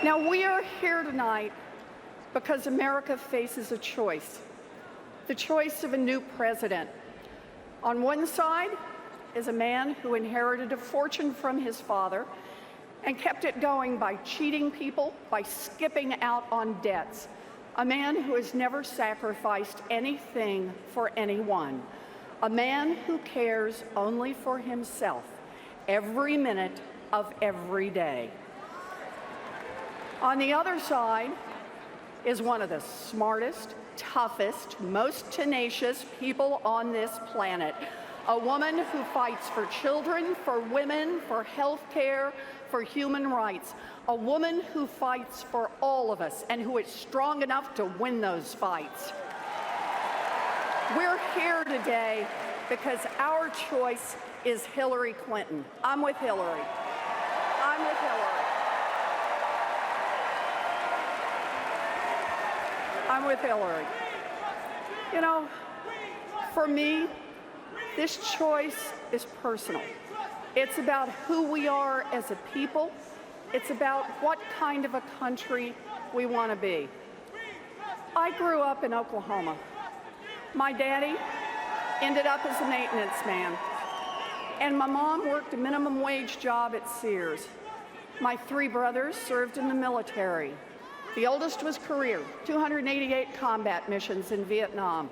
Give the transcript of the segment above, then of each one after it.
Now, we are here tonight because America faces a choice, the choice of a new president. On one side is a man who inherited a fortune from his father and kept it going by cheating people, by skipping out on debts. A man who has never sacrificed anything for anyone. A man who cares only for himself every minute of every day. On the other side is one of the smartest, toughest, most tenacious people on this planet. A woman who fights for children, for women, for health care, for human rights. A woman who fights for all of us and who is strong enough to win those fights. We're here today because our choice is Hillary Clinton. I'm with Hillary. I'm with Hillary. I'm with Hillary. You know, for me, this choice is personal. It's about who we are as a people. It's about what kind of a country we want to be. I grew up in Oklahoma. My daddy ended up as a maintenance man, and my mom worked a minimum wage job at Sears. My three brothers served in the military. The oldest was career, 288 combat missions in Vietnam.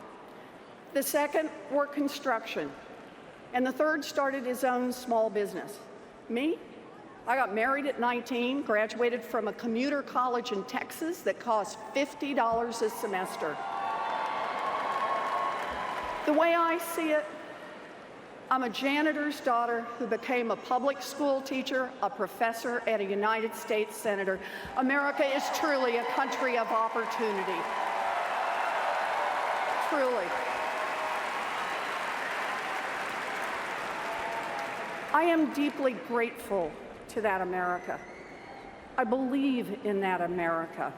The second worked construction, and the third started his own small business. Me? I got married at 19, graduated from a commuter college in Texas that cost $50 a semester. The way I see it, I'm a janitor's daughter who became a public school teacher, a professor, and a United States senator. America is truly a country of opportunity. Truly. I am deeply grateful to that America. I believe in that America,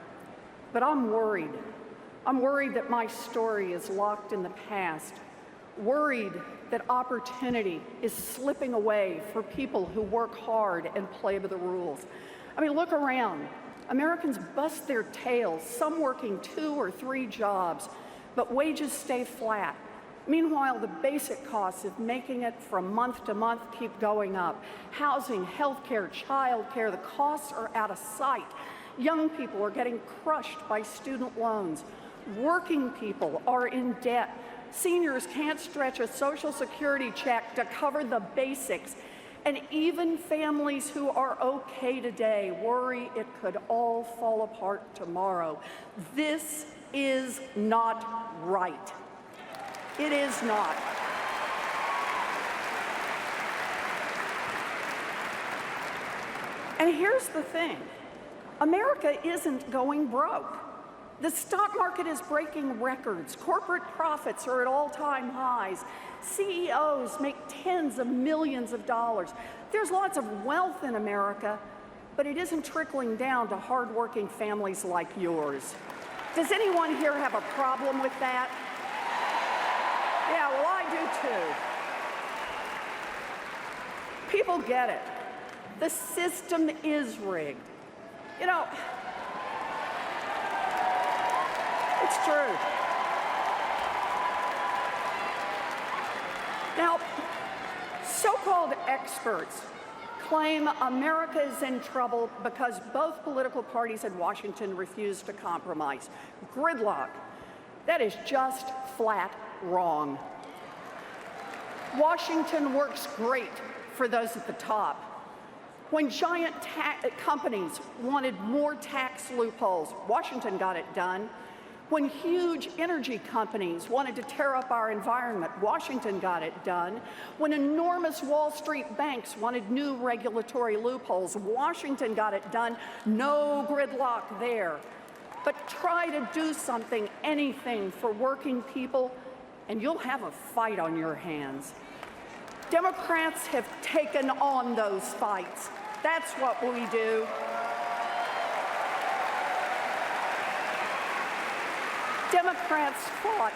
but I'm worried. I'm worried that my story is locked in the past, worried that opportunity is slipping away for people who work hard and play by the rules. I mean, look around. Americans bust their tails, some working 2 or 3 jobs, but wages stay flat. Meanwhile, the basic costs of making it from month to month keep going up. Housing, healthcare, childcare, the costs are out of sight. Young people are getting crushed by student loans. Working people are in debt. Seniors can't stretch a Social Security check to cover the basics. And even families who are okay today worry it could all fall apart tomorrow. This is not right. It is not. And here's the thing. America isn't going broke. The stock market is breaking records. Corporate profits are at all-time highs. CEOs make tens of millions of dollars. There's lots of wealth in America, but it isn't trickling down to hardworking families like yours. Does anyone here have a problem with that? Yeah, well, I do too. People get it. The system is rigged. You know, it's true. Now, so-called experts claim America is in trouble because both political parties in Washington refuse to compromise. Gridlock. That is just flat wrong. Washington works great for those at the top. When giant companies wanted more tax loopholes, Washington got it done. When huge energy companies wanted to tear up our environment, Washington got it done. When enormous Wall Street banks wanted new regulatory loopholes, Washington got it done. No gridlock there. But try to do something, anything for working people, and you'll have a fight on your hands. Democrats have taken on those fights. That's what we do. Democrats fought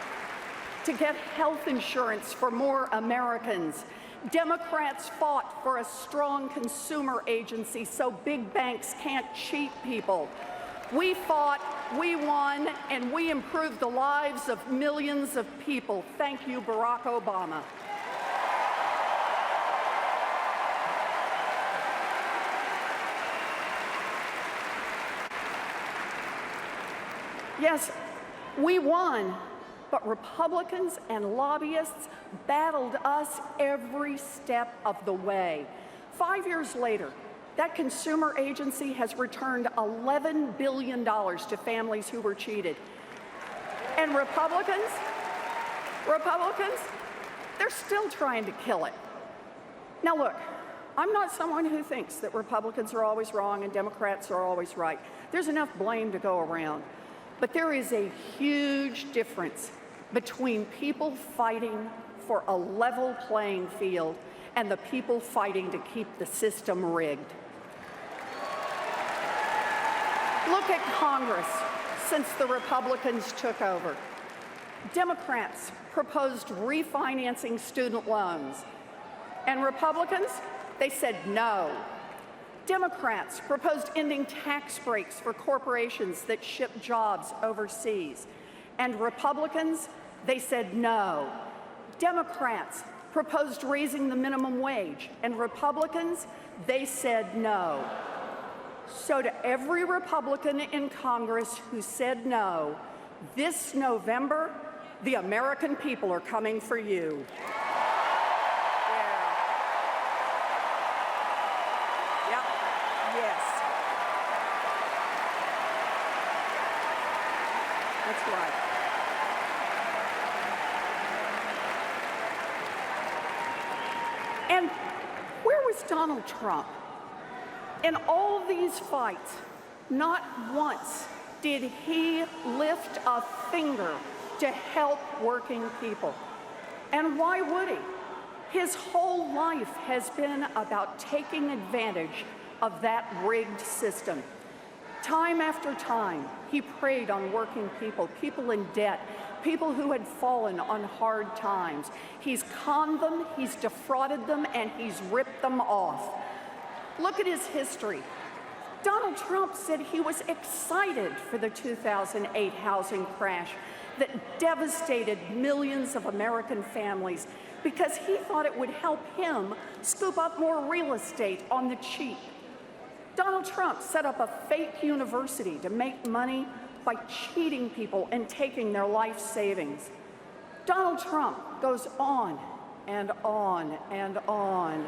to get health insurance for more Americans, Democrats fought for a strong consumer agency so big banks can't cheat people. We fought, we won, and we improved the lives of millions of people. Thank you, Barack Obama. Yes, we won, but Republicans and lobbyists battled us every step of the way. 5 years later, that consumer agency has returned $11 billion to families who were cheated. And Republicans, they're still trying to kill it. Now look, I'm not someone who thinks that Republicans are always wrong and Democrats are always right. There's enough blame to go around. But there is a huge difference between people fighting for a level playing field and the people fighting to keep the system rigged. Look at Congress since the Republicans took over. Democrats proposed refinancing student loans, and Republicans, they said no. Democrats proposed ending tax breaks for corporations that ship jobs overseas, and Republicans, they said no. Democrats proposed raising the minimum wage, and Republicans, they said no. So to every Republican in Congress who said no, this November, the American people are coming for you. That's right. And where was Donald Trump? In all these fights, not once did he lift a finger to help working people. And why would he? His whole life has been about taking advantage of that rigged system. Time after time, he preyed on working people, people in debt, people who had fallen on hard times. He's conned them, he's defrauded them, and he's ripped them off. Look at his history. Donald Trump said he was excited for the 2008 housing crash that devastated millions of American families because he thought it would help him scoop up more real estate on the cheap. Donald Trump set up a fake university to make money by cheating people and taking their life savings. Donald Trump goes on and on and on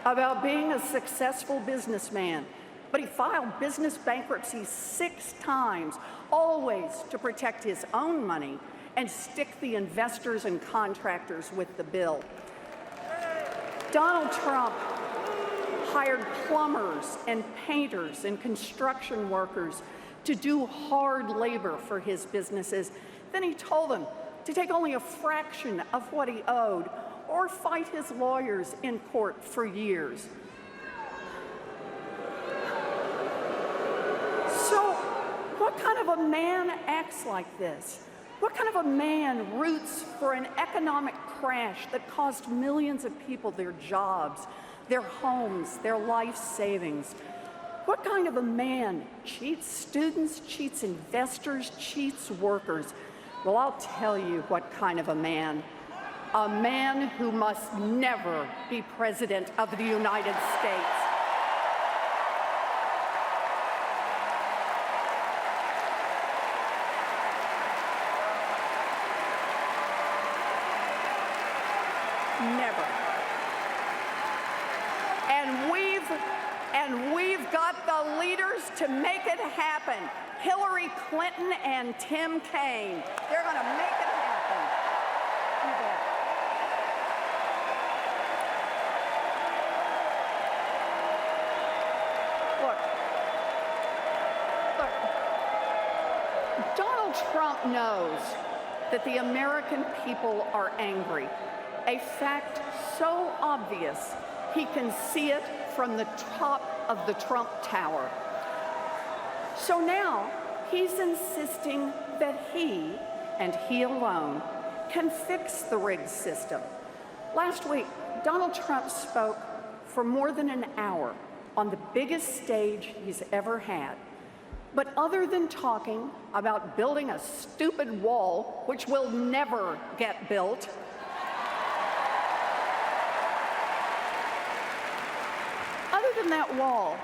about being a successful businessman, but he filed business bankruptcy 6 times, always to protect his own money and stick the investors and contractors with the bill. Donald Trump hired plumbers and painters and construction workers to do hard labor for his businesses. Then he told them to take only a fraction of what he owed or fight his lawyers in court for years. So, what kind of a man acts like this? What kind of a man roots for an economic crash that cost millions of people their jobs, their homes, their life savings? What kind of a man cheats students, cheats investors, cheats workers? Well, I'll tell you what kind of a man. A man who must never be President of the United States. Never. And we've got the leaders to make it happen. Hillary Clinton and Tim Kaine. They're going to make it happen. You bet. Look, Donald Trump knows that the American people are angry, a fact so obvious he can see it from the top of the Trump Tower. So now he's insisting that he, and he alone, can fix the rigged system. Last week, Donald Trump spoke for more than an hour on the biggest stage he's ever had. But other than talking about building a stupid wall, which will never get built, other than that wall,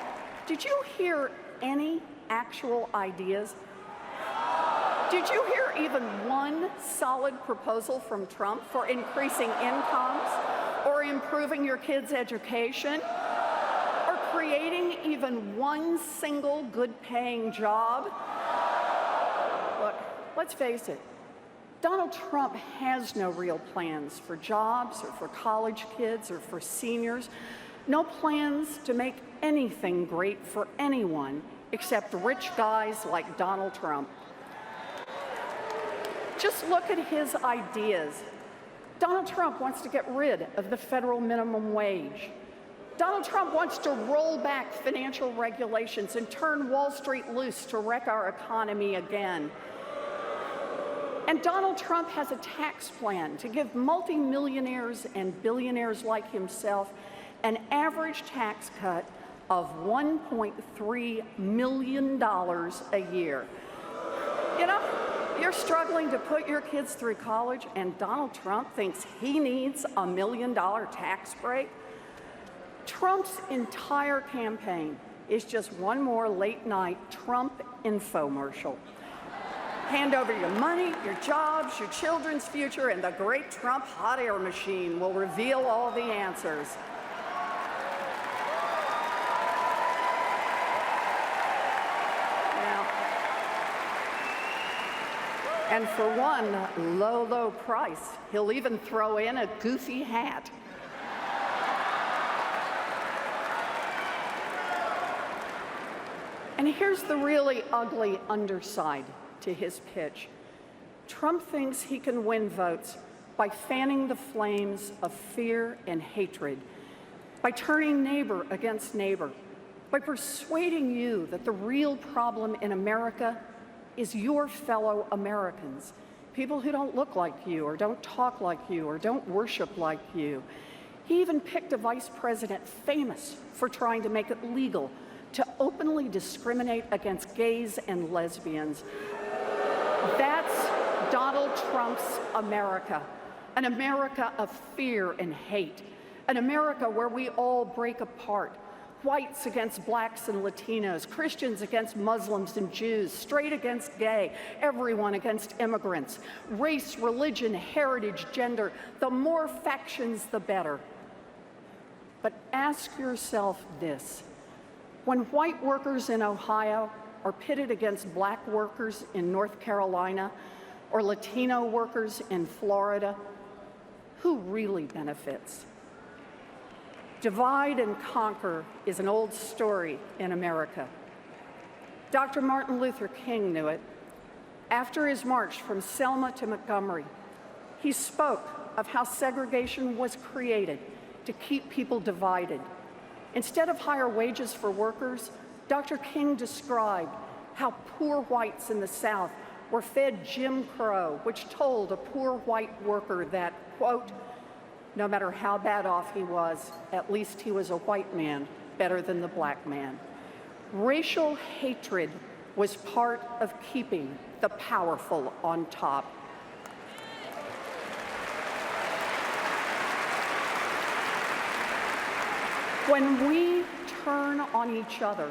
did you hear any actual ideas? Did you hear even one solid proposal from Trump for increasing incomes or improving your kids' education or creating even one single good-paying job? Look, let's face it, Donald Trump has no real plans for jobs or for college kids or for seniors, no plans to make anything great for anyone except rich guys like Donald Trump. Just look at his ideas. Donald Trump wants to get rid of the federal minimum wage. Donald Trump wants to roll back financial regulations and turn Wall Street loose to wreck our economy again. And Donald Trump has a tax plan to give multimillionaires and billionaires like himself an average tax cut of $1.3 million a year. You know, you're struggling to put your kids through college, and Donald Trump thinks he needs a $1 million tax break? Trump's entire campaign is just one more late-night Trump infomercial. Hand over your money, your jobs, your children's future, and the great Trump hot air machine will reveal all the answers. And for one low, low price, he'll even throw in a goofy hat. And here's the really ugly underside to his pitch. Trump thinks he can win votes by fanning the flames of fear and hatred, by turning neighbor against neighbor, by persuading you that the real problem in America is your fellow Americans, people who don't look like you or don't talk like you or don't worship like you. He even picked a vice president famous for trying to make it legal to openly discriminate against gays and lesbians. That's Donald Trump's America, an America of fear and hate, an America where we all break apart. Whites against blacks and Latinos, Christians against Muslims and Jews, straight against gay, everyone against immigrants, race, religion, heritage, gender. The more factions, the better. But ask yourself this. When white workers in Ohio are pitted against black workers in North Carolina or Latino workers in Florida, who really benefits? Divide and conquer is an old story in America. Dr. Martin Luther King knew it. After his march from Selma to Montgomery, he spoke of how segregation was created to keep people divided. Instead of higher wages for workers, Dr. King described how poor whites in the South were fed Jim Crow, which told a poor white worker that, quote, no matter how bad off he was, at least he was a white man, better than the black man. Racial hatred was part of keeping the powerful on top. When we turn on each other,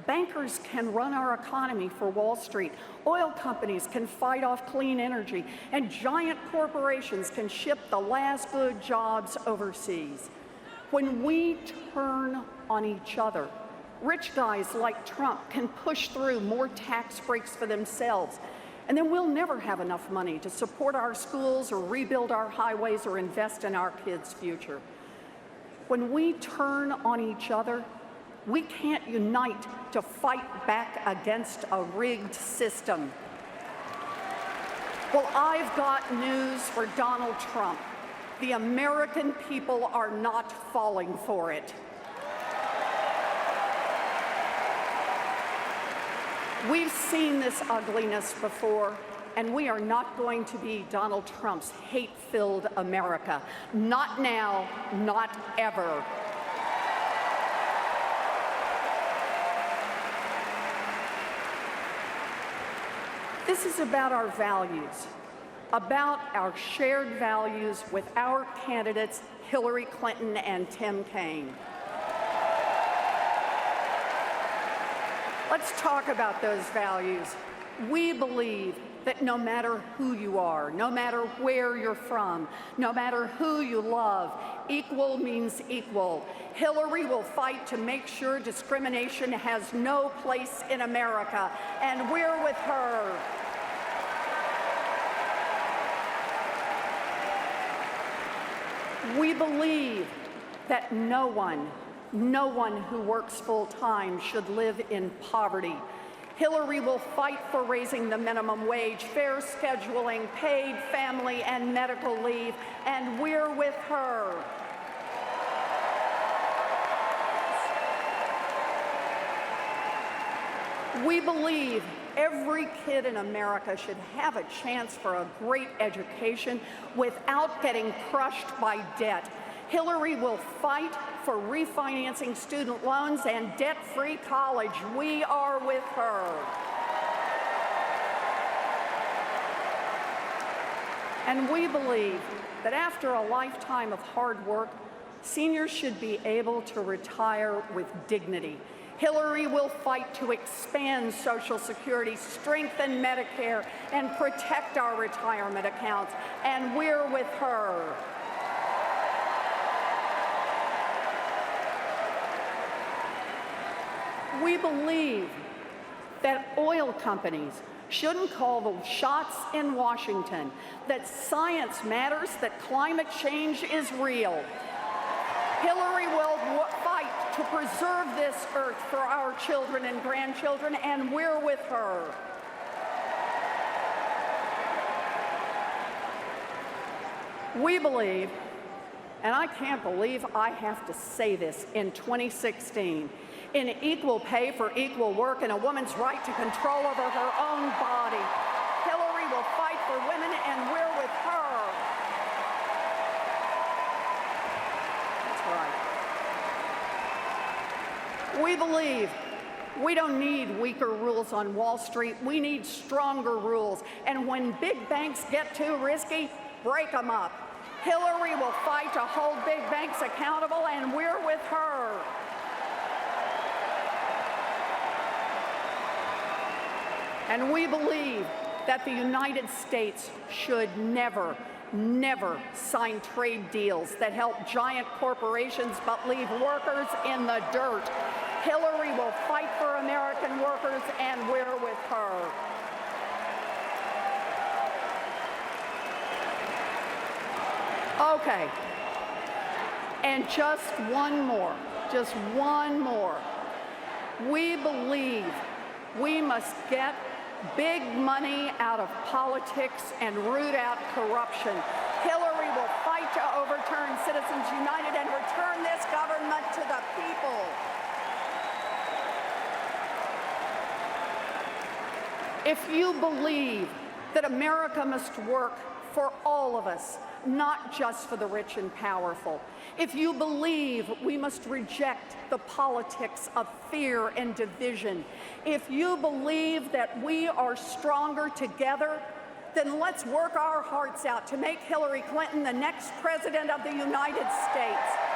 bankers can run our economy for Wall Street, oil companies can fight off clean energy, and giant corporations can ship the last good jobs overseas. When we turn on each other, rich guys like Trump can push through more tax breaks for themselves, and then we'll never have enough money to support our schools or rebuild our highways or invest in our kids' future. When we turn on each other, we can't unite to fight back against a rigged system. Well, I've got news for Donald Trump. The American people are not falling for it. We've seen this ugliness before. and we are not going to be Donald Trump's hate-filled America. Not now, not ever. This is about our values, about our shared values with our candidates, Hillary Clinton and Tim Kaine. Let's talk about those values. We believe that no matter who you are, no matter where you're from, no matter who you love, equal means equal. Hillary will fight to make sure discrimination has no place in America, and we're with her. We believe that no one who works full-time should live in poverty. Hillary will fight for raising the minimum wage, fair scheduling, paid family and medical leave, and we're with her. We believe every kid in America should have a chance for a great education without getting crushed by debt. Hillary will fight for refinancing student loans and debt-free college. We are with her. And we believe that after a lifetime of hard work, seniors should be able to retire with dignity. Hillary will fight to expand Social Security, strengthen Medicare, and protect our retirement accounts, and we're with her. We believe that oil companies shouldn't call the shots in Washington, that science matters, that climate change is real. Hillary will fight to preserve this earth for our children and grandchildren, and we're with her. We believe, and I can't believe I have to say this in 2016, in equal pay for equal work and a woman's right to control over her own body. Hillary will fight for women, and we're with her. That's right. We believe we don't need weaker rules on Wall Street. We need stronger rules. And when big banks get too risky, break them up. Hillary will fight to hold big banks accountable, and we're with her. And we believe that the United States should never sign trade deals that help giant corporations but leave workers in the dirt. Hillary will fight for American workers, and we're with her. Okay, and just one more. We believe we must get big money out of politics and root out corruption. Hillary will fight to overturn Citizens United and return this government to the people. If you believe that America must work for all of us, not just for the rich and powerful, if you believe we must reject the politics of fear and division, if you believe that we are stronger together, then let's work our hearts out to make Hillary Clinton the next president of the United States.